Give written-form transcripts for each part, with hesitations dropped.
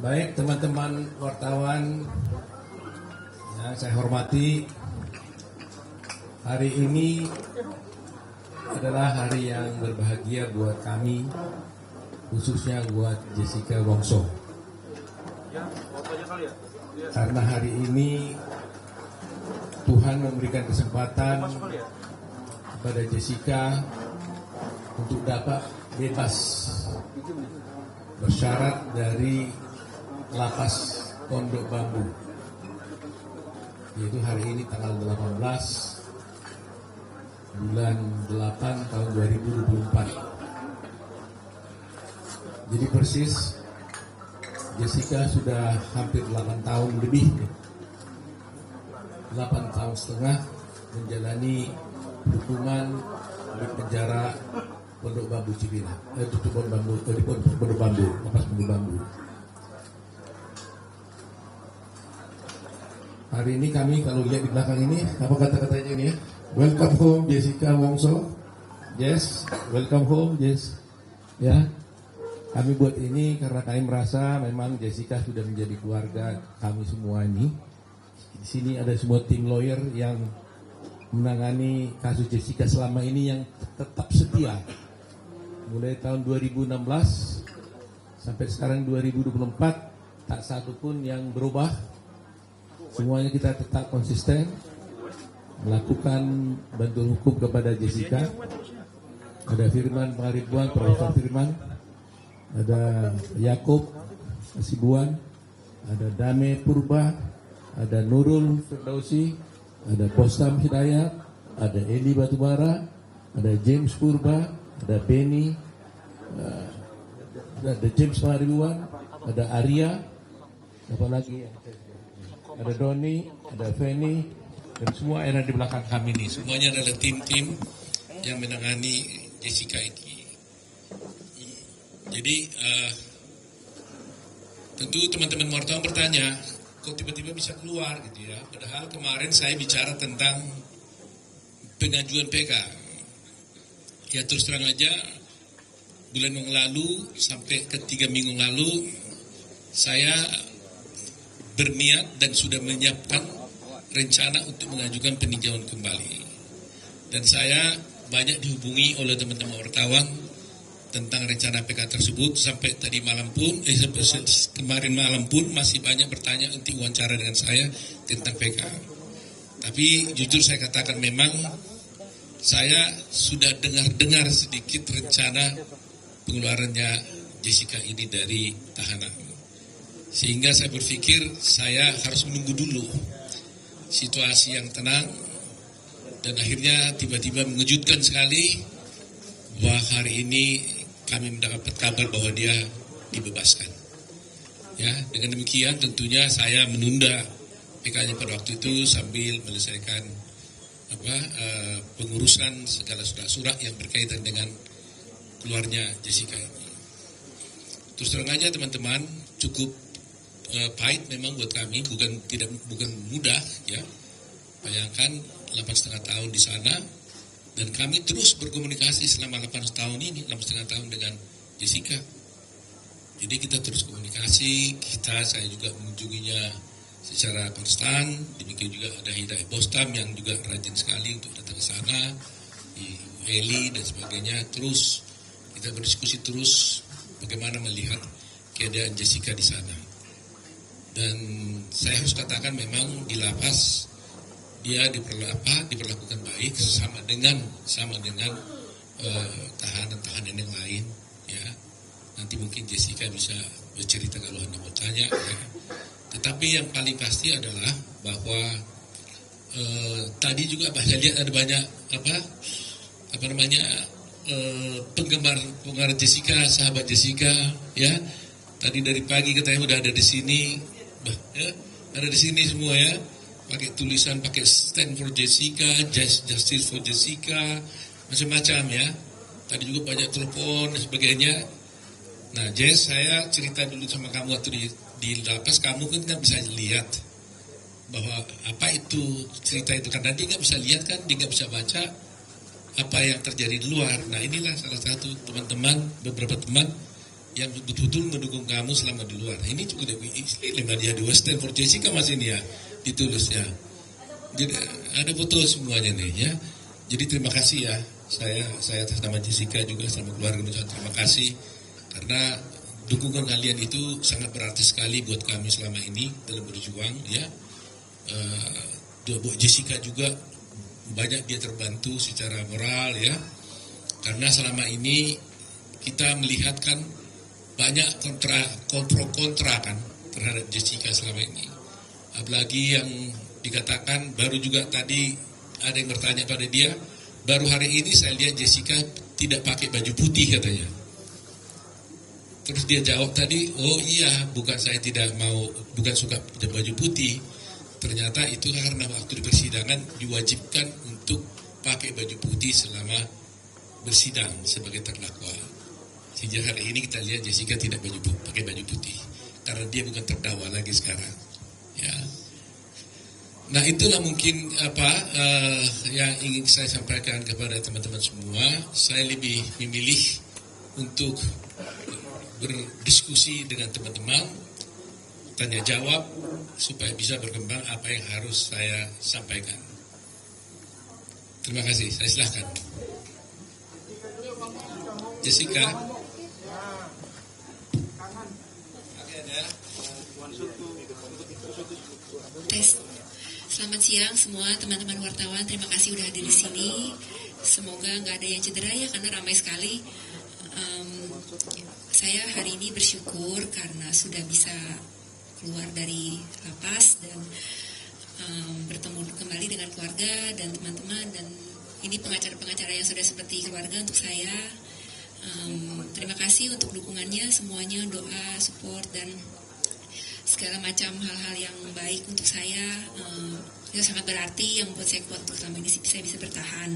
Baik teman-teman wartawan yang saya hormati, hari ini adalah hari yang berbahagia buat kami, khususnya buat Jessica Wongso. Karena hari ini Tuhan memberikan kesempatan kepada Jessica untuk dapat bebas bersyarat dari lapas Pondok Bambu, yaitu hari ini tanggal 18 bulan 8 tahun 2024. Jadi persis Jessica sudah hampir 8 tahun lebih, 8 tahun setengah menjalani hukuman di penjara Pondok Bambu Cibinong, Pondok Bambu, lapas Pondok Bambu. Hari ini kami kalau lihat di belakang ini, apa kata-katanya ini ya? Welcome home Jessica Wongso. Yes, welcome home, yes. Ya, kami buat ini karena kami merasa memang Jessica sudah menjadi keluarga kami semua ini. Di sini ada semua tim lawyer yang menangani kasus Jessica selama ini yang tetap setia. Mulai tahun 2016 sampai sekarang 2024, tak satu pun yang berubah. Semuanya kita tetap konsisten melakukan bantuan hukum kepada Jessica. Ada Firman Pangaribuan, Profesor Firman, ada Yaakob Hasibuan, ada Dame Purba, ada Nurul Firdausi, ada Bostam Hidayat, ada Eli Batubara, ada James Purba, ada Benny, ada James Pangaribuan, ada Arya, apa lagi ya? Ada Doni, ada Feni, dan semua yang ada di belakang kami ini. Semuanya adalah tim-tim yang menangani Jessica ini. Jadi tentu teman-teman wartawan bertanya, kok tiba-tiba bisa keluar gitu ya? Padahal kemarin saya bicara tentang pengajuan PK. Ya terus terang aja, bulan yang lalu sampai ke 3 minggu lalu saya berniat dan sudah menyiapkan rencana untuk mengajukan peninjauan kembali. Dan saya banyak dihubungi oleh teman-teman wartawan tentang rencana PK tersebut. Sampai tadi malam pun, kemarin malam pun masih banyak bertanya untuk wawancara dengan saya tentang PK. Tapi jujur saya katakan memang saya sudah dengar-dengar sedikit rencana pengeluarannya Jessica ini dari tahanan. Sehingga saya berpikir saya harus menunggu dulu situasi yang tenang, dan akhirnya tiba-tiba mengejutkan sekali bahwa hari ini kami mendapat kabar bahwa dia dibebaskan. Ya, dengan demikian tentunya saya menunda PK-nya pada waktu itu sambil menyelesaikan pengurusan segala surat-surat yang berkaitan dengan keluarnya Jessica ini. Terus terang aja teman-teman, cukup pahit memang buat kami, bukan mudah ya. Bayangkan 8,5 tahun di sana, dan kami terus berkomunikasi selama 8 tahun ini, 8,5 tahun dengan Jessica. Jadi kita terus komunikasi, saya juga mengunjunginya secara konstan. Demikian juga ada Hidayat Bostam yang juga rajin sekali untuk datang ke sana, Eli dan sebagainya. Terus kita berdiskusi terus bagaimana melihat keadaan Jessica di sana. Dan saya harus katakan memang di lapas dia diperlakukan baik sama dengan tahanan-tahanan yang lain ya. Nanti mungkin Jessica bisa bercerita kalau Anda mau tanya ya. Tetapi yang paling pasti adalah bahwa tadi juga saya lihat ada banyak penggemar Jessica, sahabat Jessica ya. Tadi dari pagi katanya udah ada di sini. Ya, ada di sini semua ya, pakai tulisan, pakai stand for Jessica, justice for Jessica, macam-macam ya. Tadi juga banyak telepon dan sebagainya. Nah Jess, saya cerita dulu sama kamu waktu di lapas, kamu kan bisa lihat bahwa apa itu cerita itu, karena dia nggak bisa lihat kan, dia nggak bisa baca apa yang terjadi di luar. Nah inilah salah satu teman-teman, beberapa teman yang betul-betul mendukung kamu selama di luar. Nah, ini juga lima dia di Western for Jessica Mas ini ya, ditulis ya. Jadi ada foto semuanya nih ya. Jadi terima kasih ya, saya atas nama Jessica juga sama keluarga mengucapkan terima kasih karena dukungan kalian itu sangat berarti sekali buat kami selama ini dalam berjuang ya. Buat Jessica juga banyak dia terbantu secara moral ya, karena selama ini kita melihat kan banyak kontra kan terhadap Jessica selama ini, apalagi yang dikatakan baru juga tadi ada yang bertanya pada dia, baru hari ini saya lihat Jessica tidak pakai baju putih katanya. Terus dia jawab tadi, oh iya, bukan saya tidak mau, bukan suka baju putih. Ternyata itu karena waktu di persidangan diwajibkan untuk pakai baju putih selama bersidang sebagai terdakwa. Sejak hari ini kita lihat Jessica tidak pakai baju putih karena dia bukan terdakwa lagi sekarang. Ya. Nah itulah mungkin yang ingin saya sampaikan kepada teman-teman semua. Saya lebih memilih untuk berdiskusi dengan teman-teman, tanya jawab supaya bisa berkembang apa yang harus saya sampaikan. Terima kasih, saya silahkan. Jessica. Tes. Selamat siang semua teman-teman wartawan, terima kasih udah hadir di sini. Semoga nggak ada yang cedera ya karena ramai sekali. Saya hari ini bersyukur karena sudah bisa keluar dari lapas dan bertemu kembali dengan keluarga dan teman-teman, dan ini pengacara-pengacara yang sudah seperti keluarga untuk saya. Terima kasih untuk dukungannya semuanya, doa, support dan segala macam hal-hal yang baik untuk saya. Itu sangat berarti yang membuat saya kuat untuk selama ini saya bisa bertahan.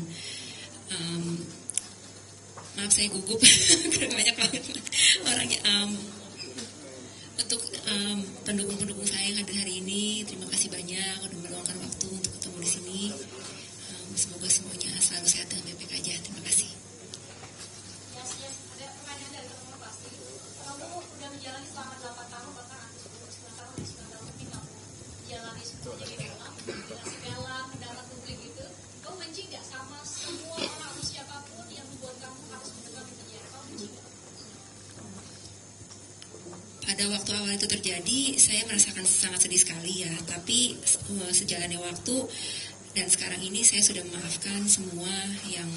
Maaf saya gugup karena banyak banget orangnya. Untuk pendukung-pendukung saya yang hadir hari ini, terima kasih banyak udah meluangkan waktu untuk ketemu di sini. Semoga semuanya selalu sehat dan baik-baik aja. Terima kasih. Ada pertanyaan dari teman-teman pasti. Kamu udah menjalani selama 8 tahun, bahkan hampir 9 tahun, 9 tahun lebih kamu menjalani semuanya di dalam, mendapat publik gitu. Kamu benci nggak sama semua orang atau siapapun yang membuat kamu harus menetap di penjara? Kamu benci nggak? Pada waktu awal itu terjadi, saya merasakan sangat sedih sekali ya. Tapi sejalannya waktu dan sekarang ini saya sudah memaafkan semua yang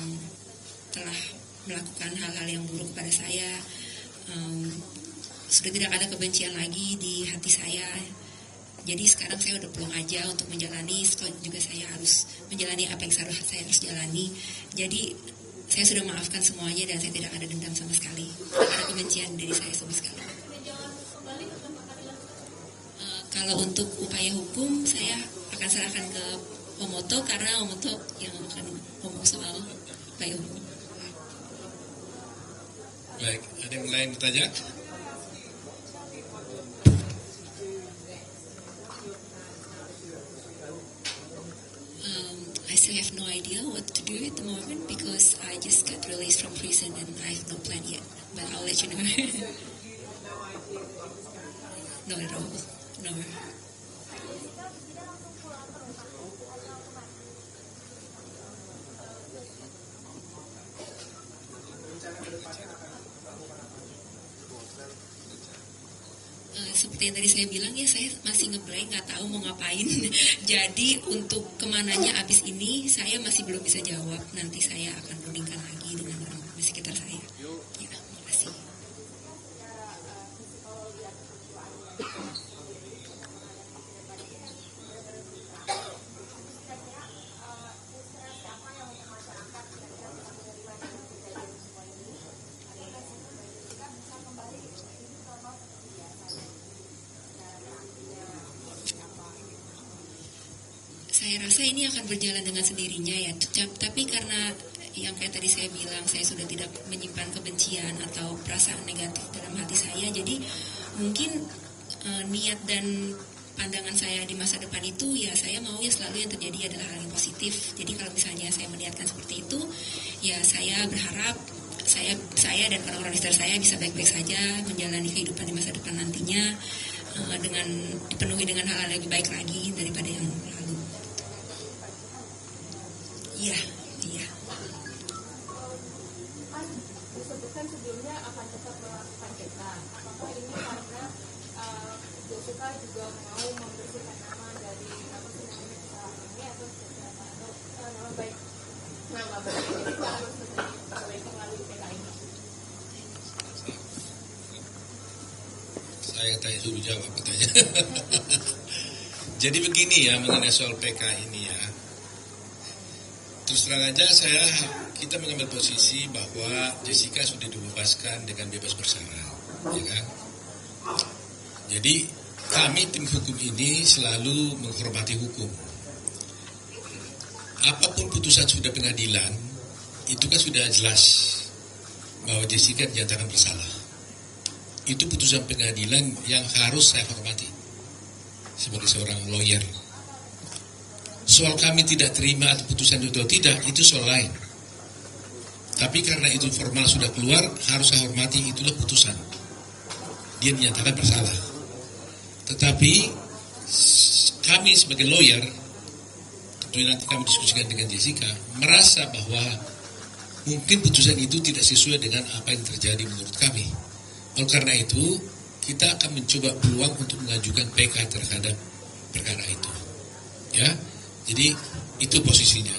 telah melakukan hal-hal yang buruk kepada saya. Sudah tidak ada kebencian lagi di hati saya. Jadi sekarang saya udah pulang aja untuk menjalani, juga saya harus menjalani apa yang saya harus jalani. Jadi saya sudah maafkan semuanya dan saya tidak ada dendam sama sekali. Tidak ada kebencian dari saya sama sekali. Kalau untuk upaya hukum, saya akan serahkan ke Omoto karena Omoto yang akan ngomong soal upaya hukum. Baik, ada yang lain bertanya? I still have no idea what to do at the moment because I just got released from prison and I have no plan yet. But I'll let you know. Not at all. No. Seperti yang tadi saya bilang ya, saya masih ngeblank, nggak tahu mau ngapain. Jadi untuk kemananya abis ini saya masih belum bisa jawab. Nanti saya akan rundingkan lagi dengan orang di sekitar saya. Ya, makasih. Saya rasa ini akan berjalan dengan sendirinya ya. Tapi karena yang kayak tadi saya bilang, saya sudah tidak menyimpan kebencian atau perasaan negatif dalam hati saya. Jadi mungkin niat dan pandangan saya di masa depan itu, ya saya mau ya selalu yang terjadi adalah hal yang positif. Jadi kalau misalnya saya melihatkan seperti itu, ya saya berharap saya dan orang-orang di sekitar saya bisa baik-baik saja menjalani kehidupan di masa depan nantinya dengan dipenuhi dengan hal-hal yang lebih baik lagi daripada yang lalu. Iya. Kan disebutkan sebelumnya akan tetap melakukan cetak. Apakah ini karena Jessica juga mau membersihkan nama dari kesalahan ini atau seperti apa? Atau nama baik Jessica harus sebaik melalui PK ini? Saya tanya dulu jawab katanya. Jadi begini ya mengenai soal PK ini ya. Terus terang aja kita mengambil posisi bahwa Jessica sudah dibebaskan dengan bebas bersyarat, ya kan? Jadi kami tim hukum ini selalu menghormati hukum. Apapun putusan sudah pengadilan, itu kan sudah jelas bahwa Jessica dinyatakan bersalah. Itu putusan pengadilan yang harus saya hormati sebagai seorang lawyer. Soal kami tidak terima atau putusan itu atau tidak, itu soal lain. Tapi karena itu formal sudah keluar, harus saya hormati, itulah putusan. Dia dinyatakan bersalah. Tetapi kami sebagai lawyer, tentunya nanti kami diskusikan dengan Jessica, merasa bahwa mungkin putusan itu tidak sesuai dengan apa yang terjadi menurut kami. Oleh karena itu, kita akan mencoba peluang untuk mengajukan PK terhadap perkara itu. Ya, jadi itu posisinya.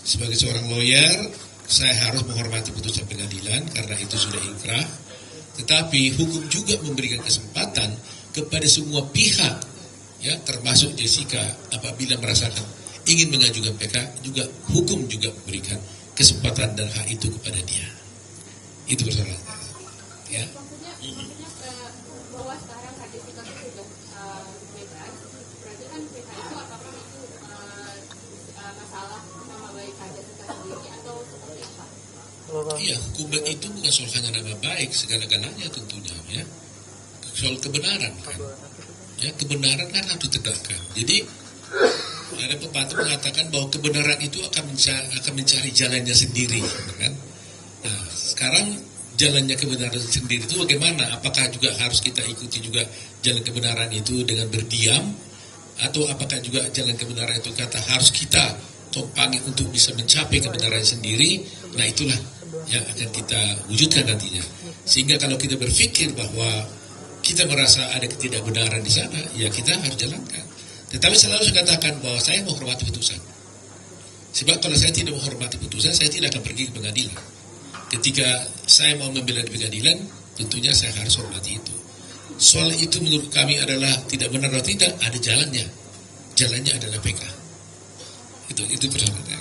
Sebagai seorang lawyer, saya harus menghormati putusan pengadilan karena itu sudah inkrah. Tetapi hukum juga memberikan kesempatan kepada semua pihak, ya termasuk Jessica, apabila merasakan ingin mengajukan PK, juga hukum juga memberikan kesempatan dan hak itu kepada dia. Itu persoalannya. Ya. Maksudnya bahwa sekarang Kak Jessica sudah bebas, berarti kan PK itu apakah itu masalah nama baik Kak Jessica sendiri atau seperti apa? Iya, hukum itu bukan soal hanya nama baik, segala-galanya tentunya ya. Soal kebenaran kan. Ya, kebenaran kan harus ditegakkan. Jadi ada pepatah mengatakan bahwa kebenaran itu akan mencari jalannya sendiri, kan? Nah, sekarang jalannya kebenaran sendiri itu bagaimana? Apakah juga harus kita ikuti juga jalan kebenaran itu dengan berdiam? Atau apakah juga jalan kebenaran itu kata harus kita tumpangi untuk bisa mencapai kebenaran sendiri? Nah itulah yang akan kita wujudkan nantinya. Sehingga kalau kita berpikir bahwa kita merasa ada ketidakbenaran di sana, ya kita harus jalankan. Tetapi selalu saya katakan bahwa saya menghormati putusan. Sebab kalau saya tidak menghormati putusan, saya tidak akan pergi ke pengadilan. Ketika saya mau membela di pengadilan, tentunya saya harus hormati itu. Soal itu menurut kami adalah tidak benar atau tidak, ada jalannya. Jalannya adalah PK. Itu persoalannya.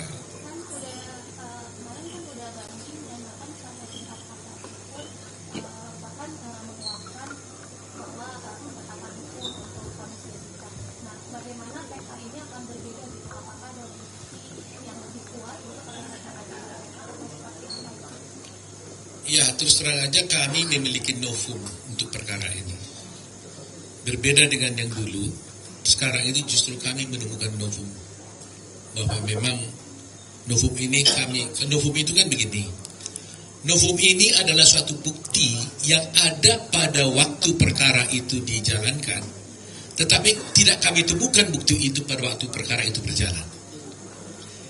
Ya, terus terang aja kami memiliki novum untuk perkara ini. Berbeda dengan yang dulu, sekarang ini justru kami menemukan novum. Bahwa memang novum itu kan begini. Novum ini adalah suatu bukti yang ada pada waktu perkara itu dijalankan. Tetapi tidak kami temukan bukti itu pada waktu perkara itu berjalan.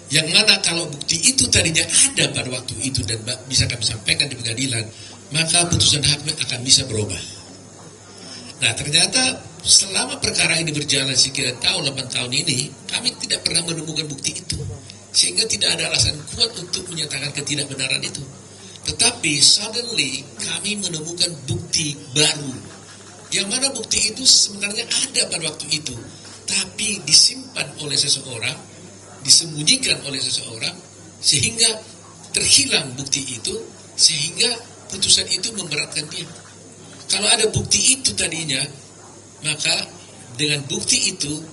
Yang mana kalau bukti itu tadinya ada pada waktu itu dan bisa kami sampaikan di pengadilan, maka putusan hakim akan bisa berubah. Nah ternyata selama perkara ini berjalan sekian tahun, 8 tahun ini, kami tidak pernah menemukan bukti itu. Sehingga tidak ada alasan kuat untuk menyatakan ketidakbenaran itu. Tetapi suddenly kami menemukan bukti baru. Yang mana bukti itu sebenarnya ada pada waktu itu, tapi disimpan oleh seseorang, disembunyikan oleh seseorang, sehingga terhilang bukti itu, sehingga putusan itu memberatkan dia. Kalau ada bukti itu tadinya, maka dengan bukti itu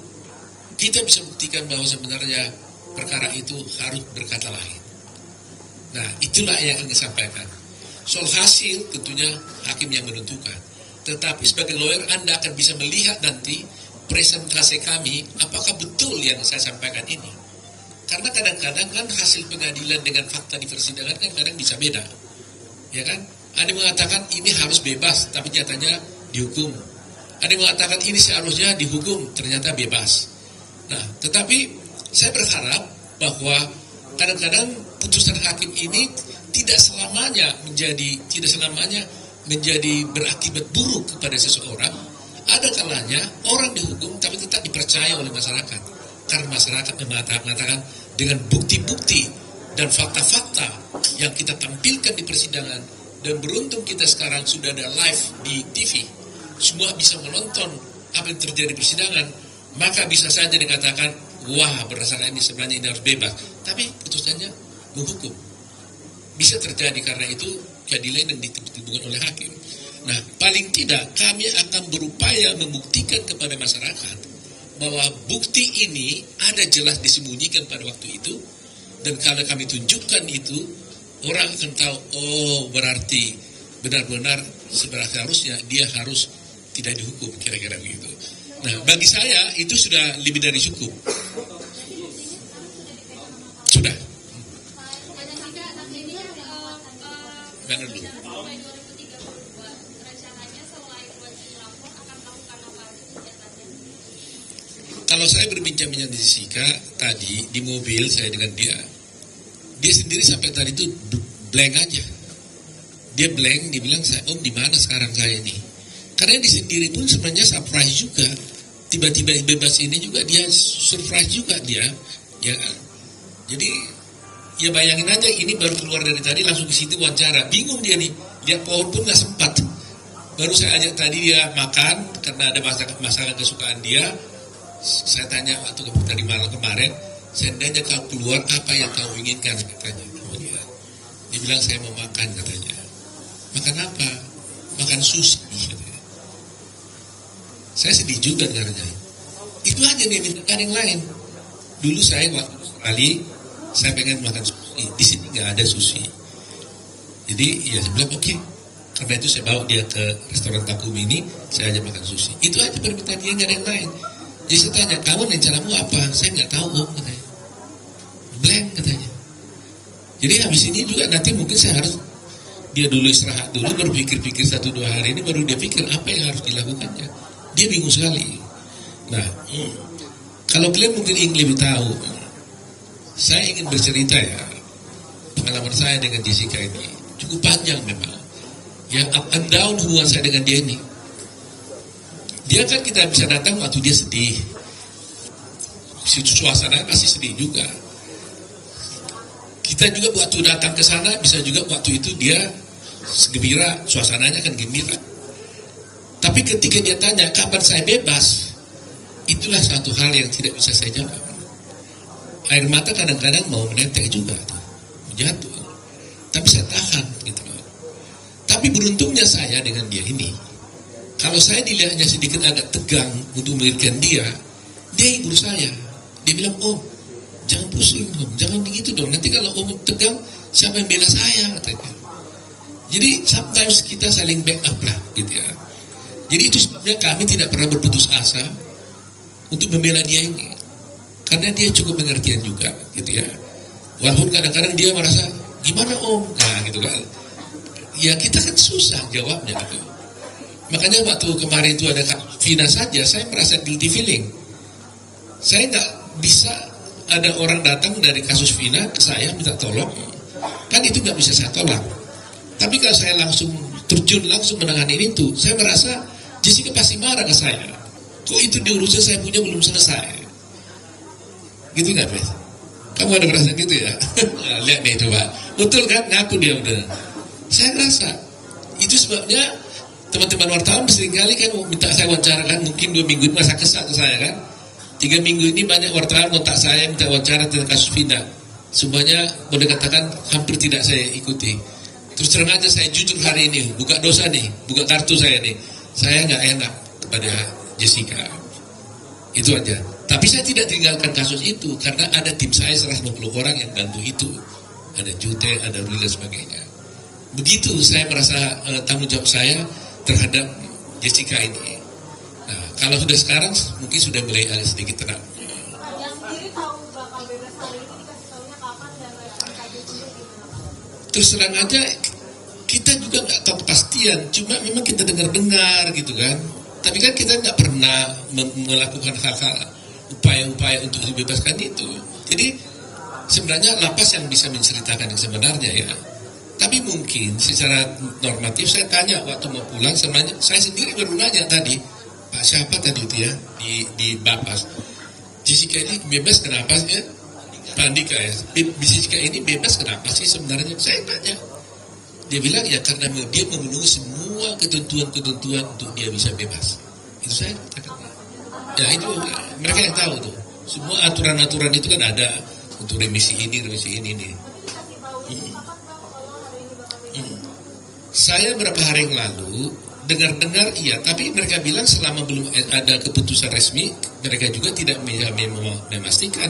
kita bisa buktikan bahwa sebenarnya perkara itu harus berkata lain. Nah itulah yang ingin disampaikan. Soal hasil tentunya hakim yang menentukan. Tetapi sebagai lawyer Anda akan bisa melihat nanti presentase kami, apakah betul yang saya sampaikan ini? Karena kadang-kadang kan hasil pengadilan dengan fakta di persidangan kan kadang bisa beda, ya kan? Ada yang mengatakan ini harus bebas, tapi nyatanya dihukum. Ada yang mengatakan ini seharusnya dihukum, ternyata bebas. Nah, tetapi saya berharap bahwa kadang-kadang putusan hakim ini tidak selamanya menjadi berakibat buruk kepada seseorang. Ada kalanya orang dihukum tapi tetap dipercaya oleh masyarakat. Karena masyarakat mengatakan dengan bukti-bukti dan fakta-fakta yang kita tampilkan di persidangan, dan beruntung kita sekarang sudah ada live di TV, semua bisa menonton apa yang terjadi di persidangan, maka bisa saja dikatakan, wah berdasarkan ini sebenarnya ini harus bebas. Tapi putusannya menghukum. Bisa terjadi karena itu keadilan yang ditentukan oleh hakim. Nah, paling tidak kami akan berupaya membuktikan kepada masyarakat bahwa bukti ini ada jelas disembunyikan pada waktu itu, dan kalau kami tunjukkan itu, orang akan tahu, oh berarti benar-benar seharusnya dia harus tidak dihukum, kira-kira begitu. Nah, bagi saya itu sudah lebih dari cukup. Sudah. Mana dulu? Kalau saya berbincang-bincang di Jessica tadi di mobil saya dengan dia sendiri sampai tadi itu blank aja. Dia blank, dia bilang, Om di mana sekarang saya ini? Karena dia sendiri pun sebenarnya surprise juga. Tiba-tiba bebas ini juga dia surprise juga dia. Ya, jadi ya bayangin aja, ini baru keluar dari tadi langsung ke situ wawancara. Bingung dia nih, lihat pohon pun nggak sempat. Baru saya ajak tadi dia makan karena ada masalah kesukaan dia. Saya tanya waktu tadi malam kemarin, seandainya kau keluar apa yang kau inginkan, katanya. Dia bilang saya mau makan, katanya. Makan apa? Makan sushi, katanya. Saya sedih juga dengarnya. Itu aja nih, minta yang lain. Dulu saya waktu sekali saya pengen makan sushi, di sini nggak ada sushi. Jadi ya saya bilang oke. Karena itu saya bawa dia ke restoran Takumi ini, saya ajak makan sushi. Itu aja permintaan dia, nggak ada yang lain. Jadi saya tanya, kamu rencanamu apa? Saya nggak tahu, Om, katanya. Blank, katanya. Jadi habis ini juga nanti mungkin saya harus dia dulu istirahat dulu, baru pikir-pikir 1-2 hari ini, baru dia pikir apa yang harus dilakukannya. Dia bingung sekali. Nah, kalau kalian mungkin ingin lebih tahu, saya ingin bercerita ya, pengalaman saya dengan Jessica ini cukup panjang memang. Ya, up and down hubungan saya dengan dia ini. Dia kan kita bisa datang waktu dia sedih. Suasana pasti sedih juga. Kita juga waktu datang ke sana bisa juga waktu itu dia gembira, suasananya kan gembira. Tapi ketika dia tanya kapan saya bebas, itulah satu hal yang tidak bisa saya jawab. Air mata kadang-kadang mau menetek juga, jatuh. Tapi saya tahan, gitu loh. Tapi beruntungnya saya dengan dia ini, kalau saya dilihatnya sedikit agak tegang untuk memikirkan dia hibur saya. Dia bilang, Om, jangan pusing, Om, jangan begitu dong. Nanti kalau Om tegang, siapa yang bela saya, katanya. Jadi sometimes kita saling backup lah, gitu ya. Jadi itu sebenarnya kami tidak pernah berputus asa untuk membela dia ini, karena dia cukup pengertian juga, gitu ya. Walaupun kadang-kadang dia merasa, gimana Om? Nah, gitu kan. Ya kita kan susah jawabnya, gitu. Makanya waktu kemarin itu ada Vina saja, saya merasa guilty feeling. Saya nggak bisa ada orang datang dari kasus Vina ke saya minta tolong, kan itu nggak bisa saya tolak. Tapi kalau saya langsung terjun langsung menangani itu, saya merasa Jessica pasti marah ke saya. Kok itu diurusan saya punya belum selesai? Gitu nggak, Beth? Kamu ada merasa gitu ya? Nah, lihat nih coba, betul kan? Ngaku dia udah. Saya rasa itu sebabnya teman-teman wartawan seringkali kan minta saya wawancara kan, mungkin 2 minggu ini masa kesal ke saya kan. 3 minggu ini banyak wartawan kontak saya minta wawancara tentang kasus Vina. Semuanya boleh katakan hampir tidak saya ikuti. Terus terang aja saya jujur hari ini, buka dosa nih, buka kartu saya nih. Saya nggak enak kepada Jessica. Itu aja. Tapi saya tidak tinggalkan kasus itu karena ada tim saya 150 orang yang bantu itu. Ada Jute, ada Ruli dan sebagainya. Begitu saya merasa tanggung jawab saya terhadap Jessica ini. Nah, Kalau sudah sekarang mungkin sudah mulai agak sedikit tenang. Yang sendiri tahu bakal bebas hari ini dikasih tahunya kapan dan respon KJ sendiri gimana? Terus terang aja kita juga nggak tahu kepastian, cuma memang kita dengar-dengar gitu kan. Tapi kan kita nggak pernah melakukan hal-hal upaya-upaya untuk dibebaskan itu. Jadi sebenarnya lapas yang bisa menceritakan yang sebenarnya ya. Tapi mungkin secara normatif saya tanya waktu mau pulang, sebenarnya saya sendiri baru nanya tadi, Pak siapa tadi itu ya di Bapas, Jessica ini bebas kenapa sih ya? Pak Andika ya, Jessica ini bebas kenapa sih sebenarnya? Saya tanya, dia bilang ya karena dia memenuhi semua ketentuan-ketentuan untuk dia bisa bebas. Itu saya katakan. Ya itu mereka yang tahu tuh. Semua aturan-aturan itu kan ada untuk remisi ini. Saya beberapa hari yang lalu dengar-dengar iya, tapi mereka bilang selama belum ada keputusan resmi, mereka juga tidak memastikan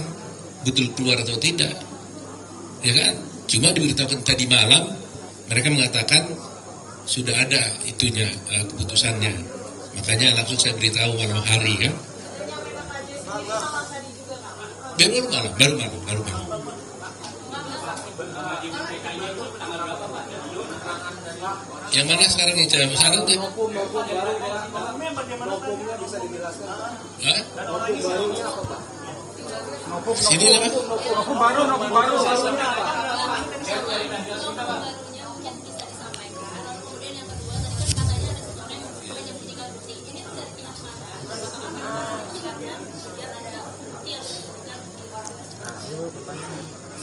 betul keluar atau tidak, ya kan? Cuma diberitahukan tadi malam, mereka mengatakan sudah ada itunya keputusannya, makanya langsung saya beritahu malam hari kan. Baru malam. Yang mana sekarang nih cara sana tuh? Sini lah.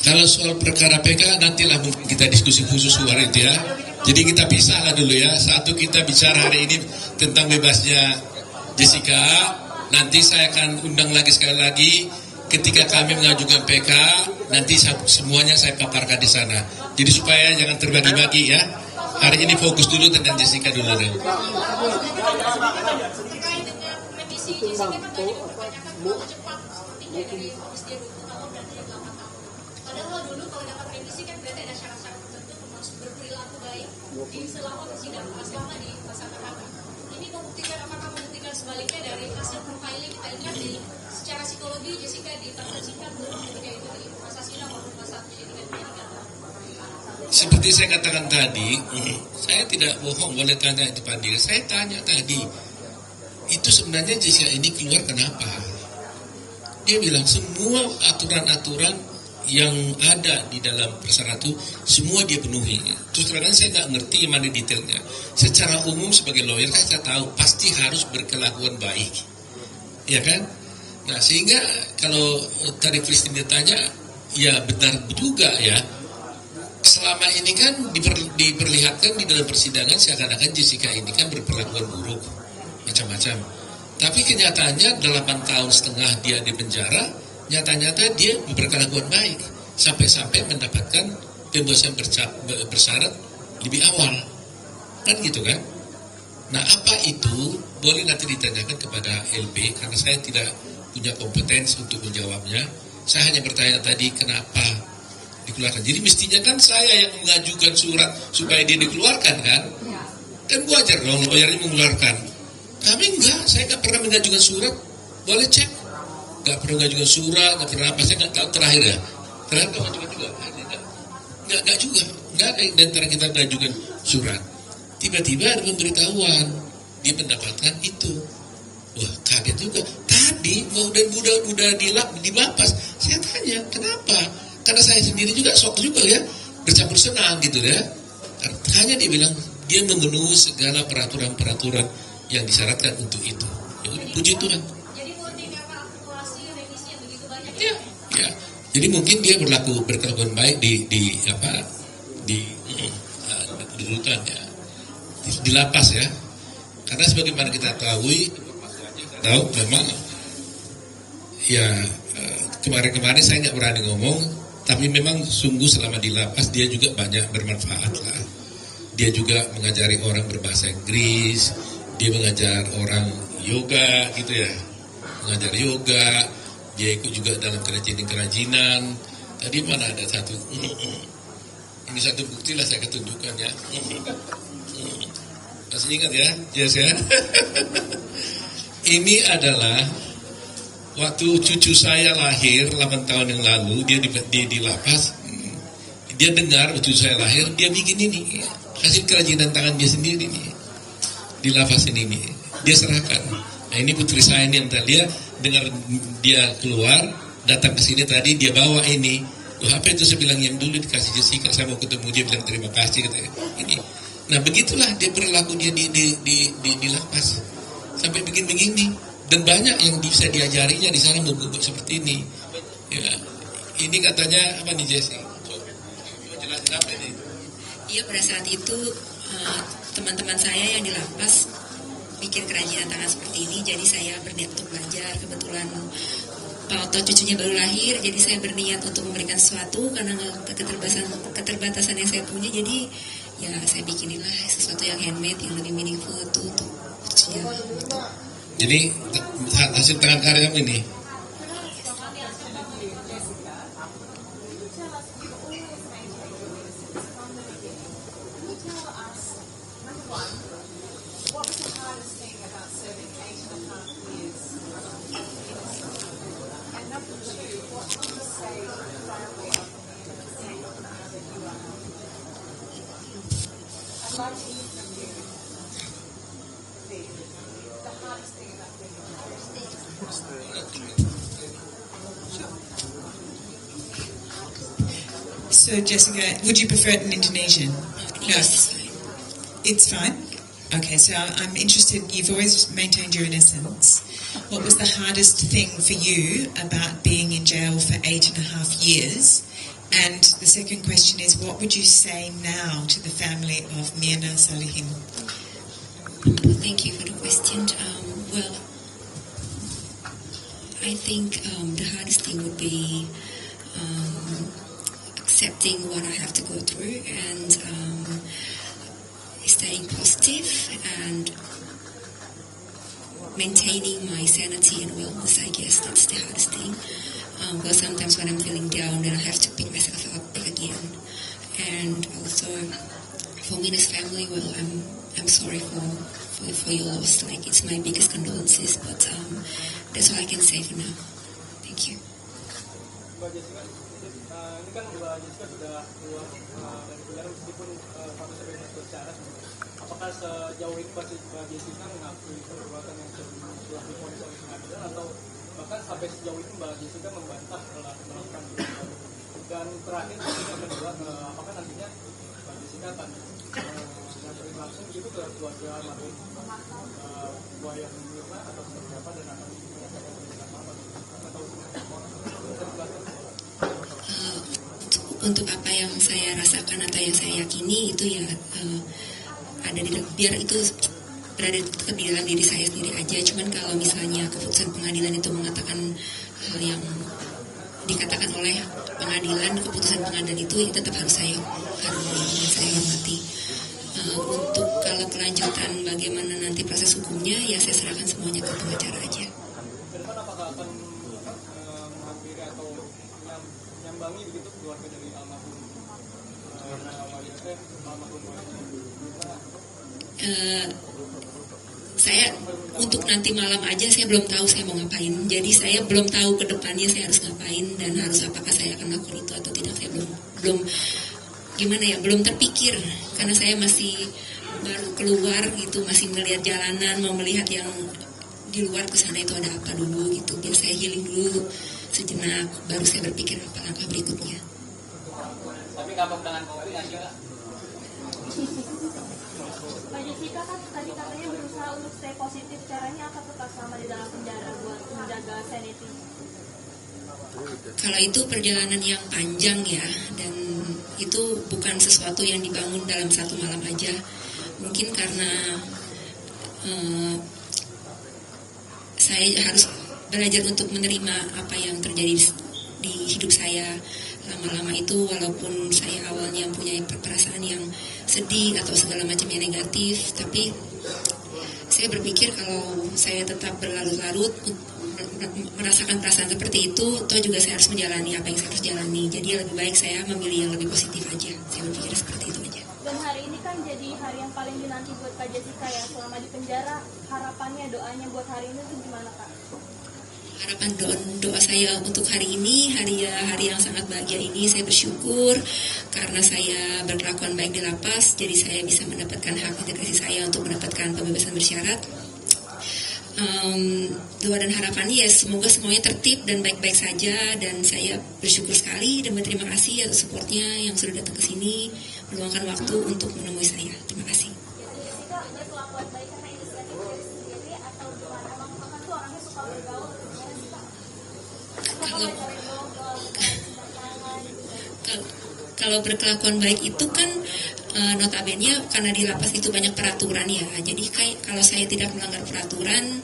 Kalau soal perkara PK nantilah mungkin kita diskusi khusus hari itu ya. Jadi kita pisah lah dulu ya. Satu kita bicara hari ini tentang bebasnya Jessica. Nanti saya akan undang lagi sekali lagi ketika kami mengajukan PK. Nanti semuanya saya paparkan di sana. Jadi supaya jangan terbagi-bagi ya. Hari ini fokus dulu tentang Jessica dulu. Terkait dengan revisi Jessica kan tadi kebanyakan terlalu cepat sepertinya dari vonis dia 20 tahun dan dia 8 tahun. Padahal dulu kalau dapat revisi kan berarti ada syarat-syarat tertentu termasuk berperilaku baik di selama persidangan, selama di masa tahanan. Ini membuktikan sebaliknya dari hasil profiling kita lihat di secara psikologi Jessica ditafsirkan ketika itu di masa sidang maupun masa penyidikan penyidikan. Seperti saya katakan tadi, saya tidak bohong, boleh tanya itu Pak Andika. Saya tanya tadi, itu sebenarnya Jessica ini keluar kenapa? Dia bilang semua aturan-aturan yang ada di dalam persyaratan itu semua dia penuhi. Terus terang saya nggak ngerti mana detailnya. Secara umum sebagai lawyer kan saya tahu pasti harus berkelakuan baik, ya kan? Nah sehingga kalau tadi Christine ditanya, ya benar juga ya. Selama ini kan diperlihatkan di dalam persidangan seakan-akan Jessica ini kan berperlakuan buruk, macam-macam. Tapi kenyataannya 8,5 tahun dia di penjara, nyata-nyata dia berkelakuan baik. Sampai-sampai mendapatkan pembebasan bersyarat lebih awal. Kan gitu kan? Nah apa itu? Boleh nanti ditanyakan kepada LP, karena saya tidak punya kompetensi untuk menjawabnya. Saya hanya bertanya tadi kenapa dikeluarkan. Jadi mestinya kan saya yang mengajukan surat supaya dia dikeluarkan kan? Kan wajar dong lawyernya mengeluarkan. Kami enggak, saya enggak pernah mengajukan surat. Boleh cek. Enggak pernah mengajukan surat, enggak pernah apa, saya enggak tahu terakhir ya. Terakhir kamu mengajukan juga? Enggak juga. Enggak ada yang antara kita mengajukan surat. Tiba-tiba ada pemberitahuan, dia mendapatkan itu. Wah, kaget juga. Tadi udah di lapas. Saya tanya, kenapa? Karena saya sendiri juga sok juga ya, bercampur senang gitu ya. Hanya dia bilang dia memenuhi segala peraturan-peraturan yang disyaratkan untuk itu. Ya, puji Tuhan. Jadi murni karena akumulasi revisi yang begitu banyak. Ya. Jadi mungkin dia berkelakuan baik di rutan ya, di lapas ya. Karena sebagaimana kita tahu memang ya kemarin-kemarin saya nggak berani ngomong, tapi memang sungguh selama di lapas dia juga banyak bermanfaat lah. Dia juga mengajari orang berbahasa Inggris, dia mengajar orang yoga gitu ya, mengajar yoga, dia ikut juga dalam kerajinan. Tadi mana ada satu, ini satu bukti lah saya ketunjukkan ya. Masih ingat ya, yes ya. Ini adalah waktu cucu saya lahir 8 tahun yang lalu, dia di lapas. Dia dengar waktu saya lahir, dia bikin ini, hasil kerajinan tangan dia sendiri nih, di lapas ini nih. Dia serahkan. Nah ini putri saya ini yang tadi dia dengar dia keluar, datang ke sini tadi, dia bawa ini. Apa itu, saya bilang yang dulu dikasih Jessica, saya mau ketemu dia, bilang terima kasih katanya. Ini. Nah begitulah dia perilaku dia di lapas sampai bikin begini, dan banyak yang bisa diajarinya di sana membuat seperti ini. Ya, ini katanya apa nih Jessica? Jelasin apa ini? Iya, pada saat itu teman-teman saya yang di lapas bikin kerajinan tangan seperti ini, jadi saya berniat untuk belajar. Kebetulan Pak Oto cucunya baru lahir, jadi saya berniat untuk memberikan sesuatu karena keterbatasan yang saya punya. Jadi ya saya bikinilah sesuatu yang handmade, yang lebih meaningful untuk cucunya. Jadi hasil tangan karya ini. So, Jessica, would you prefer it in Indonesian? No, Yes. it's fine. Okay, so I'm interested, you've always maintained your innocence. What was the hardest thing for you about being in jail for 8.5 years? And the second question is, what would you say now to the family of Mirna Salihin? Thank you for the question. Well, I think the hardest thing would be accepting what I have to go through and staying positive and maintaining my sanity and wellness. I guess that's the hardest thing. But sometimes when I'm feeling down, then I have to pick myself up again. And also, for Mina's family, well, I'm sorry for your loss. Like, it's my biggest condolences, but that's all I can say for now. Thank you. Mbak Jessica, ini kan Mbak Jessica sudah keluar dari penjara meskipun statusnya bebas bersyarat. Apakah sejauh ini Mbak Jessica mengakui perbuatan yang telah diponis oleh pengadilan, atau bahkan sampai sejauh ini Mbak Jessica membantah telah melakukan itu? Dan terakhir, yang kedua, apakah nantinya Mbak Jessica akan mengajukan langsung gitu ke keluarga almarhum Buaya Mirna atau seperti apa, dan akan menyampaikan permintaan maaf atau Untuk apa yang saya rasakan atau yang saya yakini itu ya ada biar itu berada tetap di dalam diri saya sendiri aja. Cuman kalau misalnya keputusan pengadilan itu mengatakan hal yang dikatakan oleh pengadilan, keputusan pengadilan itu ya tetap harus saya hormati. Untuk kalau kelanjutan bagaimana nanti proses hukumnya, ya saya serahkan semuanya ke pengacara aja. Kedepan apakah akan menghampiri atau menyambangi begitu keluarga dari almarhum Saya untuk nanti malam aja saya belum tahu saya mau ngapain. Jadi saya belum tahu ke depannya saya harus ngapain dan harus apakah saya akan melakukan itu atau tidak. Saya belum gimana ya, belum terpikir karena saya masih baru keluar gitu, masih melihat jalanan, mau melihat yang di luar ke sana itu ada apa dulu gitu. Biar saya healing dulu sejenak, baru saya berpikir apa langkah berikutnya. Tapi kapok dengan kopi nggak sih, Kak? Mbak Jessica kan tadi katanya berusaha untuk stay positif. Caranya apa tetap selama di dalam penjara buat menjaga sanity? Kalau itu perjalanan yang panjang ya, dan itu bukan sesuatu yang dibangun dalam satu malam aja. Mungkin karena saya harus belajar untuk menerima apa yang terjadi di hidup saya lama-lama itu, walaupun saya awalnya punya perasaan yang sedih atau segala macam yang negatif, tapi saya berpikir kalau saya tetap berlarut-larut merasakan perasaan seperti itu, toh juga saya harus menjalani apa yang saya harus jalani. Jadi lebih baik saya memilih yang lebih positif aja. Saya berpikir seperti itu aja. Dan hari ini kan jadi hari yang paling dinanti buat Kak Jessica ya, selama di penjara. Harapannya, doanya buat hari ini itu gimana Kak? Harapan doa saya untuk hari ini, hari yang sangat bahagia ini, saya bersyukur karena saya berkelakuan baik di lapas, jadi saya bisa mendapatkan hak integrasi saya untuk mendapatkan pembebasan bersyarat. Doa dan harapannya ya semoga semuanya tertib dan baik-baik saja, dan saya bersyukur sekali dan berterima kasih atas supportnya yang sudah datang ke sini meluangkan waktu untuk menemui saya. Terima kasih. Jessica berkelakuan baik karena inisiatif diri sendiri atau gimana? Emang Kakak tuh orangnya suka bergaul atau gimana sih Kak? Kalau berkelakuan baik itu kan notabene karena di lapas itu banyak peraturan ya. Jadi kalau saya tidak melanggar peraturan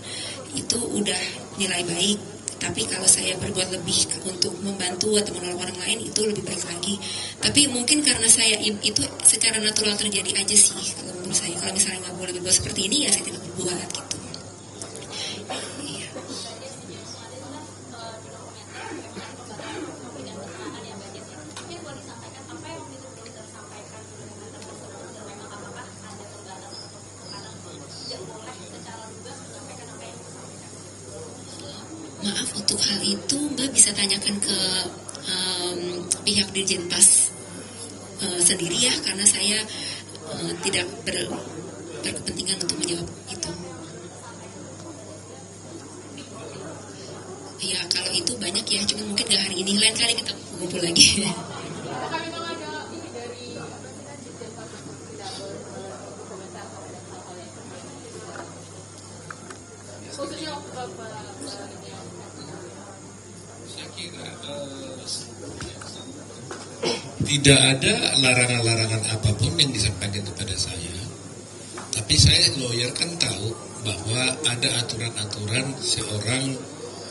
itu udah nilai baik. Tapi kalau saya berbuat lebih untuk membantu atau menolong orang lain itu lebih baik lagi. Tapi mungkin karena saya itu secara natural terjadi aja sih kalau menurut saya. Kalau misalnya nggak boleh berbuat seperti ini ya saya tidak berbuat gitu. Iya. Maaf, untuk hal itu Mbak bisa tanyakan ke pihak Dirjen Pas sendiri ya, karena saya tidak berkepentingan untuk menjawab itu. Ya kalau itu banyak ya, cuma mungkin nggak hari ini, lain kali kita kumpul lagi. Tidak ada larangan-larangan apapun yang disampaikan kepada saya. Tapi saya lawyer kan tahu bahwa ada aturan-aturan seorang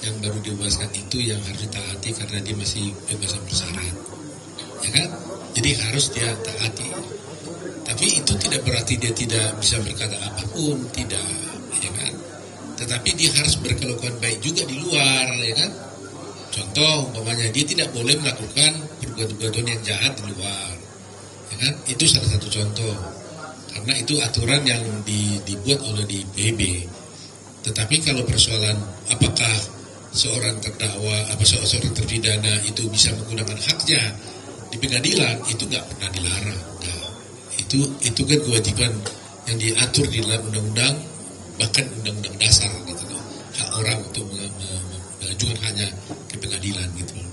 yang baru dibebaskan itu yang harus ditaati karena dia masih bebasan bersyarat. Ya kan? Jadi harus dia taati. Tapi itu tidak berarti dia tidak bisa berkata apapun, tidak, ya kan? Tetapi dia harus berkelakuan baik juga di luar, ya kan? Contoh, umpamanya dia tidak boleh melakukan perbuatan yang jahat di luar, ya kan? Itu salah satu contoh. Karena itu aturan yang dibuat oleh di PB. Tetapi kalau persoalan apakah seorang terdakwa, seorang terpidana itu bisa menggunakan haknya di pengadilan, itu nggak pernah dilarang. Nah, itu kan kewajiban yang diatur di dalam undang-undang, bahkan undang-undang dasar gitu loh. Hak orang untuk mengajukan hanya ke pengadilan gitu loh.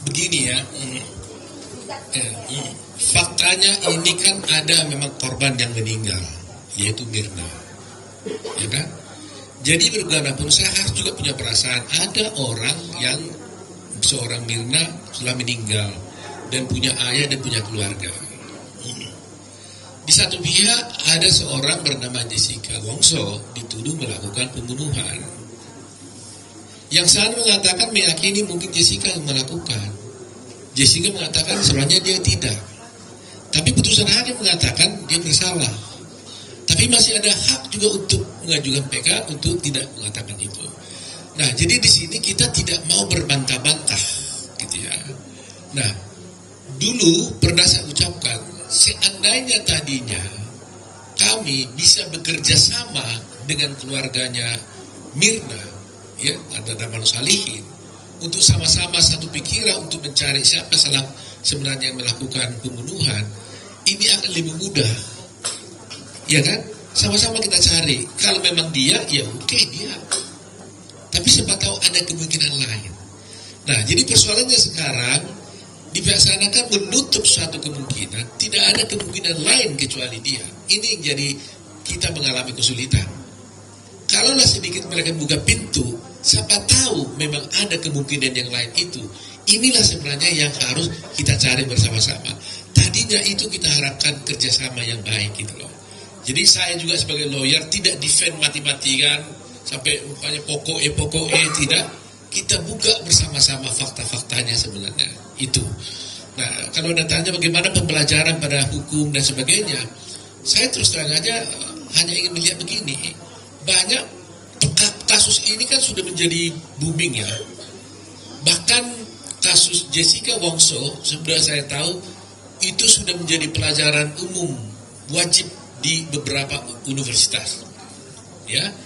Begini ya, faktanya ini kan ada memang korban yang meninggal, yaitu Mirna, ya kan? Jadi bagaimanapun saya harus juga punya perasaan, ada orang yang seorang Mirna telah meninggal dan punya ayah dan punya keluarga. Di satu pihak ada seorang bernama Jessica Wongso dituduh melakukan pembunuhan. Yang saya mengatakan meyakini mungkin Jessica melakukan. Jessica mengatakan sebenarnya dia tidak. Tapi putusan hakim mengatakan dia bersalah. Tapi masih ada hak juga untuk mengajukan PK untuk tidak mengatakan itu. Nah, jadi di sini kita tidak mau berbantah-bantah, gitu ya. Nah, dulu pernah saya ucapkan, seandainya tadinya kami bisa bekerja sama dengan keluarganya Mirna, ya, ada Daman Salihin, untuk sama-sama satu pikiran untuk mencari siapa sebenarnya yang melakukan pembunuhan, ini akan lebih mudah, ya kan? Sama-sama kita cari. Kalau memang dia, ya oke, dia. Tapi siapa tahu ada kemungkinan lain. Nah, jadi persoalannya sekarang dilaksanakan menutup suatu kemungkinan, tidak ada kemungkinan lain kecuali dia. Ini yang jadi kita mengalami kesulitan. Kalaulah sedikit mereka buka pintu, siapa tahu memang ada kemungkinan yang lain Inilah sebenarnya yang harus kita cari bersama-sama. Tadinya itu kita harapkan kerjasama yang baik gitu loh. Jadi saya juga sebagai lawyer tidak defend mati-matikan sampai rupanya pokok tidak. Kita buka bersama-sama fakta-faktanya sebenarnya itu. Nah, kalau Anda tanya bagaimana pembelajaran pada hukum dan sebagainya, saya terus terang aja hanya ingin melihat begini. Banyak kasus ini kan sudah menjadi booming ya. Bahkan kasus Jessica Wongso, sudah saya tahu, itu sudah menjadi pelajaran umum wajib di beberapa universitas. Ya,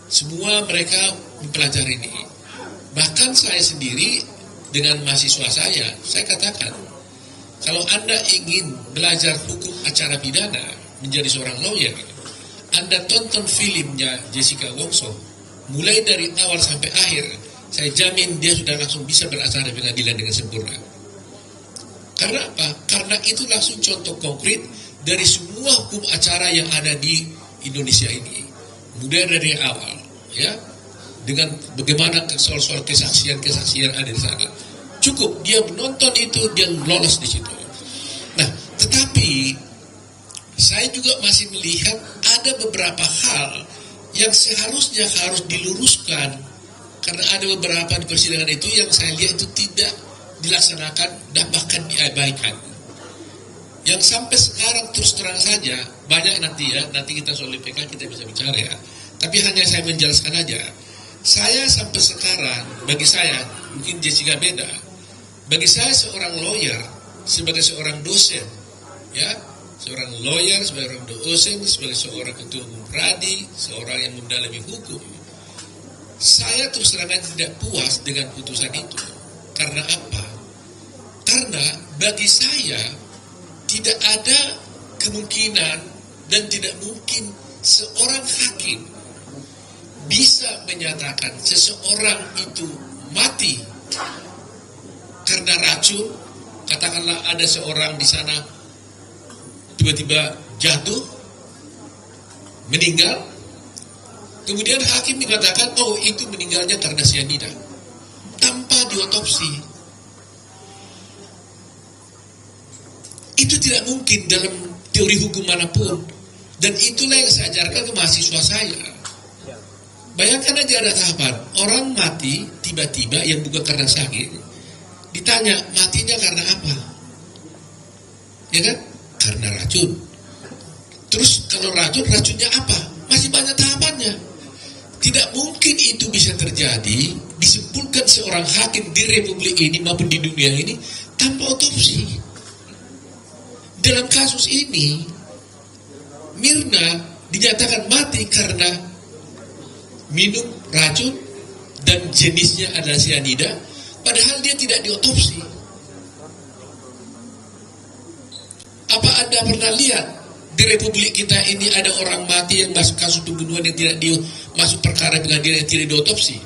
semua mereka mempelajari ini. Bahkan saya sendiri dengan mahasiswa saya katakan, kalau Anda ingin belajar hukum acara pidana menjadi seorang lawyer, Anda tonton filmnya Jessica Wongso, mulai dari awal sampai akhir, saya jamin dia sudah langsung bisa beracara pengadilan dengan sempurna. Karena apa? Karena itu langsung contoh konkret dari semua hukum acara yang ada di Indonesia ini. Mulai dari awal, ya, dengan bagaimana soal-soal kesaksian ada di sana. Cukup dia menonton itu, dia lolos di situ. Nah, tetapi saya juga masih melihat ada beberapa hal yang seharusnya harus diluruskan, karena ada beberapa di persidangan itu yang saya lihat itu tidak dilaksanakan dan bahkan diabaikan. Yang sampai sekarang terus terang saja banyak nanti kita soal IPK kita bisa bicara ya. Tapi hanya saya menjelaskan aja. Saya sampai sekarang, bagi saya mungkin Jessica beda. Bagi saya seorang lawyer sebagai seorang dosen, ya, seorang lawyer sebagai seorang dosen, sebagai seorang ketua umum pradi, seorang yang mendalami hukum. Saya terus terang tidak puas dengan putusan itu. Karena apa? Karena bagi saya tidak ada kemungkinan dan tidak mungkin seorang hakim bisa menyatakan seseorang itu mati karena racun. Katakanlah ada seorang di sana tiba-tiba jatuh, meninggal, kemudian hakim mengatakan, oh itu meninggalnya karena cyanida, tanpa diotopsi. Itu tidak mungkin dalam teori hukum manapun. Dan itulah yang saya ajarkan ke mahasiswa saya. Bayangkan aja ada tahapan, orang mati tiba-tiba yang bukan karena sakit. Ditanya, matinya karena apa? Ya kan? Karena racun. Terus kalau racun, racunnya apa? Masih banyak tahapannya. Tidak mungkin itu bisa terjadi, disimpulkan seorang hakim di Republik ini maupun di dunia ini tanpa otopsi. Dalam kasus ini, Mirna dinyatakan mati karena minum racun dan jenisnya adalah cyanida, padahal dia tidak diotopsi. Apa Anda pernah lihat di Republik kita ini ada orang mati yang masuk kasus pembunuhan yang tidak masuk perkara pengadilan yang tidak diotopsi?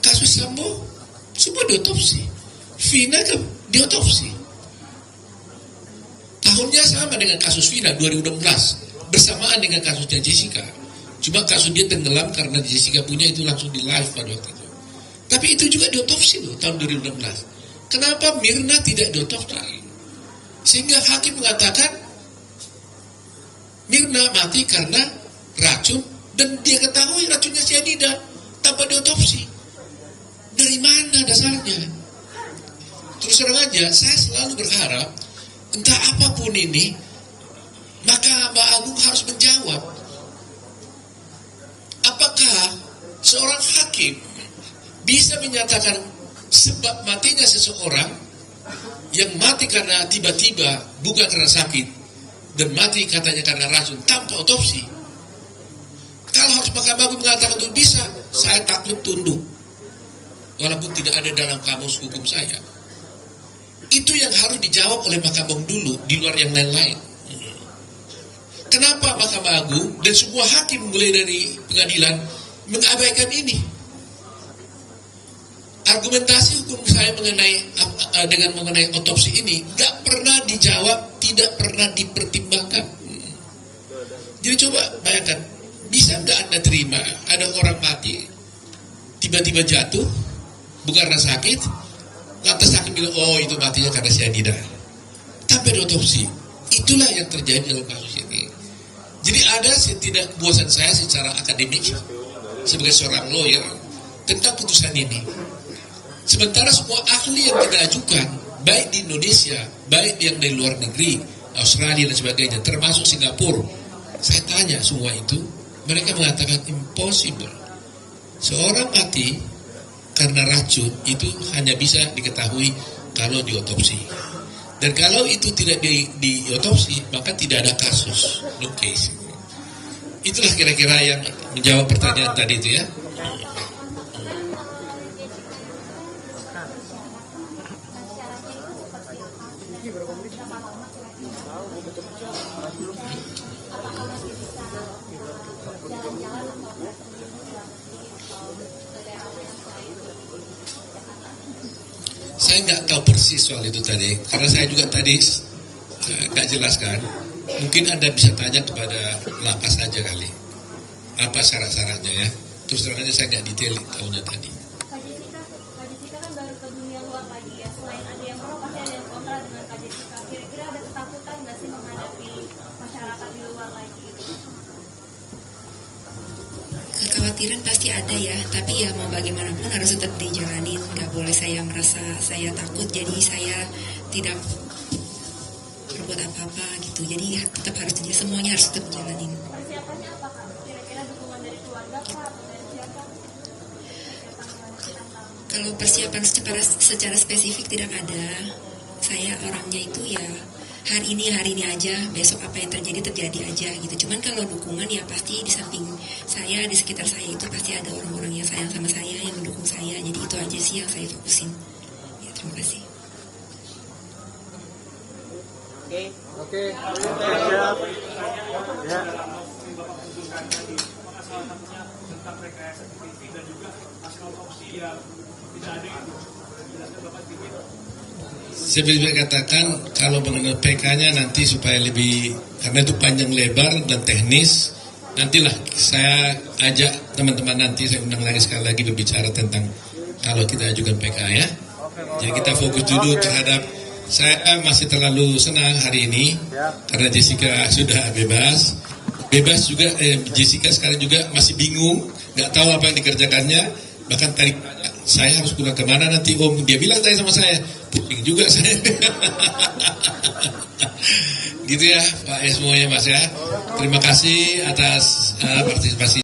Kasus Sambo semua diotopsi, Vina kan diotopsi. Tahunnya sama dengan kasus Vina 2016, bersamaan dengan kasusnya Jessica. Cuma kasus dia tenggelam karena Jessica punya itu langsung di live pada waktu itu. Tapi itu juga diotopsi loh tahun 2016. Kenapa Mirna tidak diotopsi? Sehingga hakim mengatakan Mirna mati karena racun dan dia ketahui racunnya cyanida tanpa diotopsi. Dari mana dasarnya? Terus terang aja, saya selalu berharap entah apapun ini, Mahkamah Agung harus menjawab. Apakah seorang hakim bisa menyatakan sebab matinya seseorang yang mati karena tiba-tiba bukan karena sakit dan mati katanya karena racun tanpa otopsi? Kalau harus Mahkamah Agung mengatakan itu bisa, saya takluk tunduk, walaupun tidak ada dalam kamus hukum saya. Itu yang harus dijawab oleh Mahkamah Agung dulu, di luar yang lain-lain. Kenapa Mahkamah Agung dan semua hakim mulai dari pengadilan mengabaikan ini? Argumentasi hukum saya mengenai otopsi ini gak pernah dijawab, tidak pernah dipertimbangkan. Jadi coba bayangkan, bisa gak Anda terima ada orang mati tiba-tiba jatuh bukan karena sakit, Lantas hakim bilang, oh itu matinya karena cyanida. Tanpa diotopsi. Itulah yang terjadi dalam kasus ini. Jadi ada ketidakpuasan saya secara akademik sebagai seorang lawyer tentang putusan ini. Sementara semua ahli yang kita ajukan, baik di Indonesia, baik yang dari luar negeri, Australia dan sebagainya, termasuk Singapura, saya tanya semua itu, mereka mengatakan impossible. Seorang mati karena racun itu hanya bisa diketahui kalau diotopsi. Dan kalau itu tidak diotopsi, maka tidak ada kasus, no case. Itulah kira-kira yang menjawab pertanyaan tadi itu ya. Saya nggak tahu persis soal itu tadi, karena saya juga tadi nggak jelaskan. Mungkin Anda bisa tanya kepada lapas saja kali, apa syarat-syaratnya ya. Terus terang aja saya nggak detail tahunya tadi. Kak Jessica kan baru ke dunia luar lagi ya. Selain ada yang pro, pasti ada yang kontra dengan Kak Jessica. Kira-kira ada ketakutan nggak sih menghadapi masyarakat di luar lagi? Kekhawatiran pasti ada ya, tapi ya mau bagaimanapun harus tetap dijalanin. Nggak boleh saya merasa saya takut, jadi saya tidak berbuat apa-apa gitu. Jadi tetap harus semuanya harus tetap dijalanin. Persiapannya apa Kak? Kira-kira dukungan dari keluarga Kak atau dari siapa? Kalau persiapan secara spesifik tidak ada. Saya orangnya itu ya hari ini aja, besok apa yang terjadi aja gitu. Cuman kalau dukungan ya pasti di samping saya, di sekitar saya itu pasti ada orang-orang yang sayang sama saya, yang mendukung saya. Jadi itu aja sih yang saya fokusin. Ya, terima kasih. Oke. Siap. Ya. Tentang rekayasa TV dan juga hasil otopsi yang tidak ada itu. Jelaskan Bapak sedikit. Seperti saya katakan, kalau mengenai PK-nya nanti supaya lebih, karena itu panjang lebar dan teknis, nantilah saya ajak teman-teman nanti, saya undang lagi sekali lagi berbicara tentang kalau kita ajukan PK ya. Jadi kita fokus dulu terhadap, saya masih terlalu senang hari ini karena Jessica sudah bebas juga. Jessica sekarang juga masih bingung, nggak tahu apa yang dikerjakannya. Bahkan tadi saya harus pulang kemana nanti Om, dia bilang tadi sama saya, pusing juga saya. Gitu ya Pak semuanya Mas ya. Terima kasih atas partisipasi.